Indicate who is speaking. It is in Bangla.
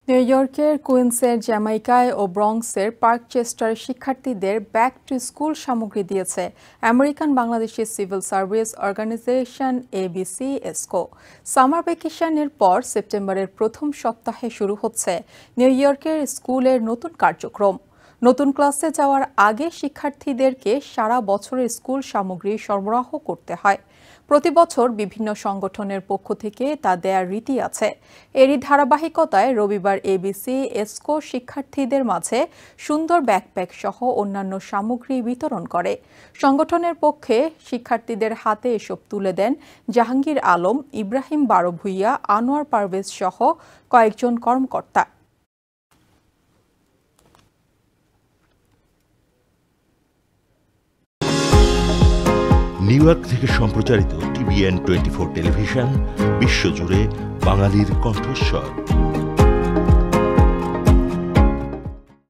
Speaker 1: নিউ ইয়র্কের কুইন্সের জ্যামাইকায় ও ব্রঙ্কসের পার্কচেস্টারের শিক্ষার্থীদের ব্যাক টু স্কুল সামগ্রী দিয়েছে American Bangladeshi civil service organization ABC এসকো। সামার ভ্যাকেশনের পর সেপ্টেম্বরের প্রথম সপ্তাহে শুরু হচ্ছে নিউ ইয়র্কের স্কুলের নতুন কার্যক্রম। নতুন ক্লাসে যাওয়ার আগে শিক্ষার্থীদেরকে সারা বছরের স্কুল সামগ্রী সরবরাহ করতে হয়। প্রতি বছর বিভিন্ন সংগঠনের পক্ষ থেকে তা দেয়ার রীতি আছে। এরই ধারাবাহিকতায় রবিবার এবিসি এসকো শিক্ষার্থীদের মাঝে সুন্দর ব্যাকপ্যাক সহ অন্যান্য সামগ্রী বিতরণ করে। সংগঠনের পক্ষে শিক্ষার্থীদের হাতে এসব তুলে দেন জাহাঙ্গীর আলম, ইব্রাহিম বারভূইয়া, আনোয়ার পারভেজ সহ কয়েকজন কর্মকর্তা।
Speaker 2: নিউ ইয়র্ক থেকে সম্প্রচারিত TVN 24 টেলিভিশন বিশ্বজুড়ে বাঙালির কণ্ঠস্বর।